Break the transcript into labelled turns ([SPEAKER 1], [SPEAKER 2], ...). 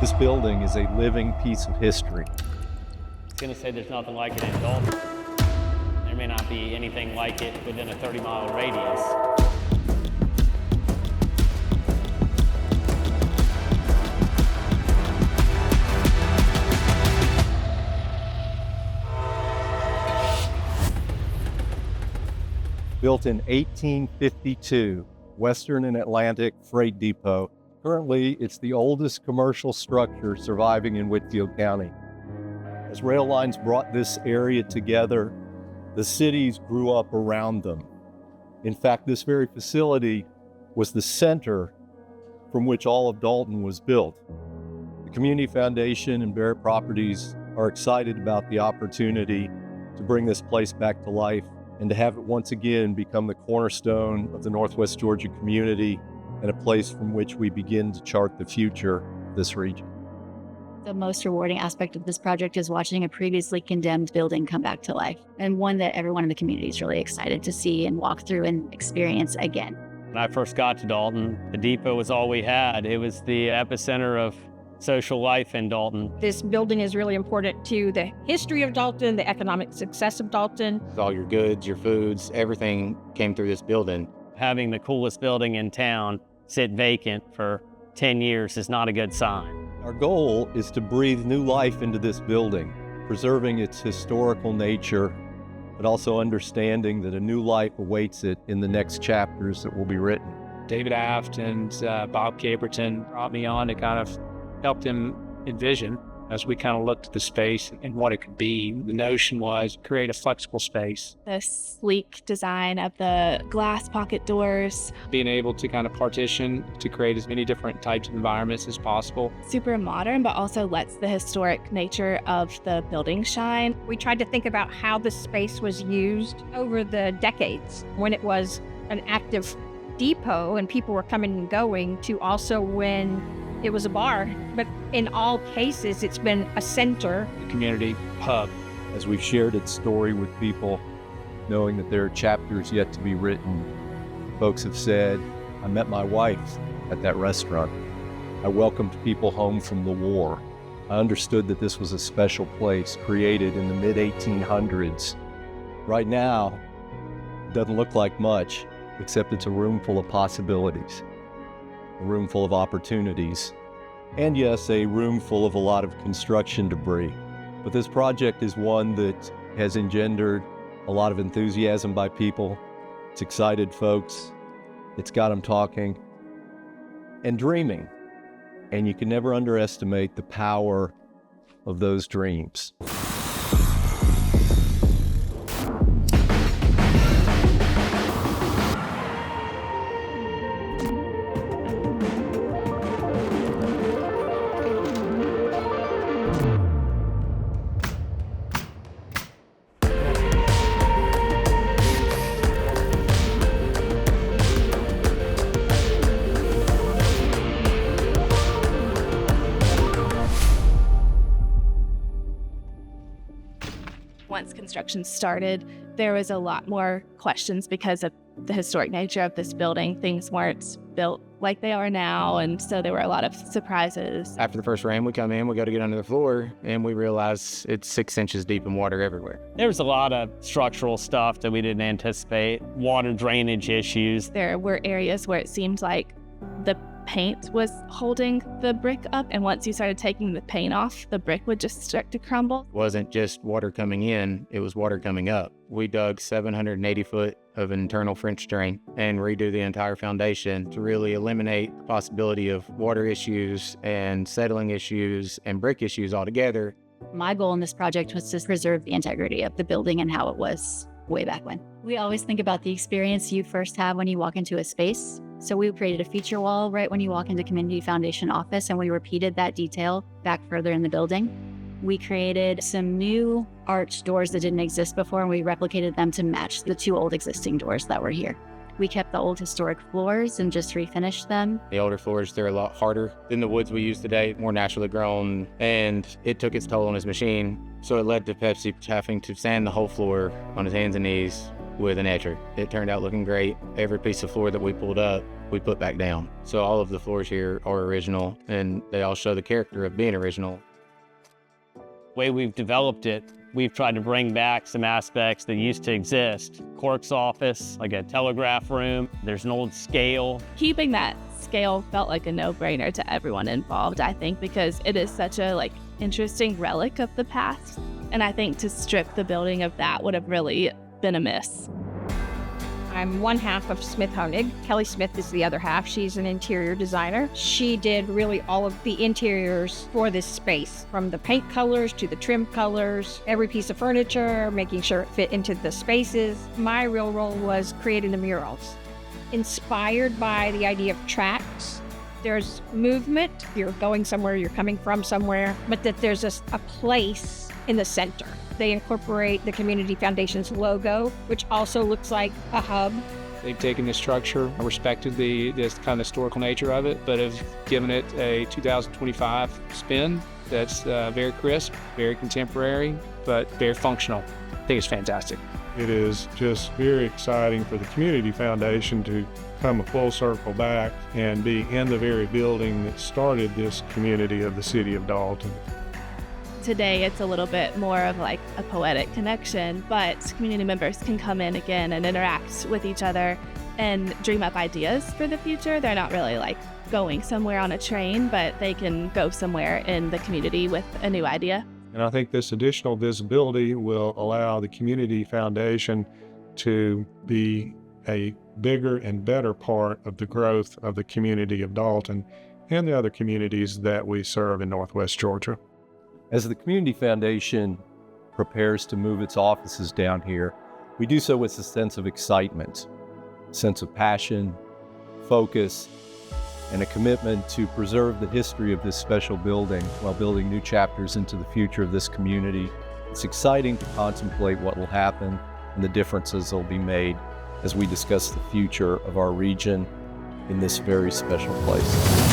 [SPEAKER 1] This building is a living piece of history.
[SPEAKER 2] I was going to say there's nothing like it in Dalton. There may not be anything like it within a 30-mile radius.
[SPEAKER 1] Built in 1852, Western and Atlantic Freight Depot. Currently, it's the oldest commercial structure surviving in Whitfield County. As rail lines brought this area together, the cities grew up around them. In fact, this very facility was the center from which all of Dalton was built. The Community Foundation and Barrett Properties are excited about the opportunity to bring this place back to life and to have it once again become the cornerstone of the Northwest Georgia community and a place from which we begin to chart the future of this region.
[SPEAKER 3] The most rewarding aspect of this project is watching a previously condemned building come back to life, and one that everyone in the community is really excited to see and walk through and experience again.
[SPEAKER 2] When I first got to Dalton, the depot was all we had. It was the epicenter of social life in Dalton.
[SPEAKER 4] This building is really important to the history of Dalton, the economic success of Dalton.
[SPEAKER 5] All your goods, your foods, everything came through this building.
[SPEAKER 2] Having the coolest building in town sit vacant for 10 years is not a good sign.
[SPEAKER 1] Our goal is to breathe new life into this building, preserving its historical nature, but also understanding that a new life awaits it in the next chapters that will be written.
[SPEAKER 6] David Aft and Bob Caperton brought me on to kind of help them envision as we kind of looked at the space and what it could be. The notion was create a flexible space.
[SPEAKER 7] The sleek design of the glass pocket doors.
[SPEAKER 6] Being able to kind of partition to create as many different types of environments as possible.
[SPEAKER 7] Super modern, but also lets the historic nature of the building shine.
[SPEAKER 4] We tried to think about how the space was used over the decades when it was an active depot and people were coming and going, to also when it was a bar. But in all cases, it's been a center.
[SPEAKER 6] The community hub.
[SPEAKER 1] As we've shared its story with people, knowing that there are chapters yet to be written, folks have said, I met my wife at that restaurant. I welcomed people home from the war. I understood that this was a special place created in the mid-1800s. Right now, it doesn't look like much, except it's a room full of possibilities, a room full of opportunities, and yes, a room full of a lot of construction debris. But this project is one that has engendered a lot of enthusiasm by people. It's excited folks. It's got them talking and dreaming. And you can never underestimate the power of those dreams.
[SPEAKER 7] Once construction started, there was a lot more questions because of the historic nature of this building. Things weren't built like they are now, and so there were a lot of surprises.
[SPEAKER 5] After the first rain, we come in, we go to get under the floor, and we realize it's 6 inches deep in water everywhere.
[SPEAKER 2] There was a lot of structural stuff that we didn't anticipate, water drainage issues.
[SPEAKER 7] There were areas where it seemed like the paint was holding the brick up, and once you started taking the paint off, the brick would just start to crumble.
[SPEAKER 5] It wasn't just water coming in, it was water coming up. We dug 780 foot of internal French drain and redo the entire foundation to really eliminate the possibility of water issues and settling issues and brick issues altogether.
[SPEAKER 3] My goal in this project was to preserve the integrity of the building and how it was way back when. We always think about the experience you first have when you walk into a space. So we created a feature wall right when you walk into Community Foundation office, and we repeated that detail back further in the building. We created some new arched doors that didn't exist before, and we replicated them to match the two old existing doors that were here. We kept the old historic floors and just refinished them.
[SPEAKER 5] The older floors, they're a lot harder than the woods we use today, more naturally grown, and it took its toll on his machine. So it led to Pepsi having to sand the whole floor on his hands and knees with an etcher. It turned out looking great. Every piece of floor that we pulled up we put back down. So all of the floors here are original, and they all show the character of being original.
[SPEAKER 2] Way we've developed it, we've tried to bring back some aspects that used to exist. Clerk's office, like a telegraph room. There's an old scale.
[SPEAKER 7] Keeping that scale felt like a no-brainer to everyone involved, I think, because it is such a interesting relic of the past. And I think to strip the building of that would have really been a miss.
[SPEAKER 4] I'm one half of Smith Honig. Kelly Smith is the other half. She's an interior designer. She did really all of the interiors for this space, from the paint colors to the trim colors, every piece of furniture, making sure it fit into the spaces. My real role was creating the murals. Inspired by the idea of tracks, there's movement. You're going somewhere, you're coming from somewhere, but that there's a place in the center. They incorporate the Community Foundation's logo, which also looks like a hub.
[SPEAKER 6] They've taken the structure, respected this kind of historical nature of it, but have given it a 2025 spin that's very crisp, very contemporary, but very functional. I think it's fantastic.
[SPEAKER 8] It is just very exciting for the Community Foundation to come a full circle back and be in the very building that started this community of the city of Dalton.
[SPEAKER 7] Today, it's a little bit more of a poetic connection, but community members can come in again and interact with each other and dream up ideas for the future. They're not really going somewhere on a train, but they can go somewhere in the community with a new idea.
[SPEAKER 8] And I think this additional visibility will allow the Community Foundation to be a bigger and better part of the growth of the community of Dalton and the other communities that we serve in Northwest Georgia.
[SPEAKER 1] As the Community Foundation prepares to move its offices down here, we do so with a sense of excitement, a sense of passion, focus, and a commitment to preserve the history of this special building while building new chapters into the future of this community. It's exciting to contemplate what will happen and the differences that will be made as we discuss the future of our region in this very special place.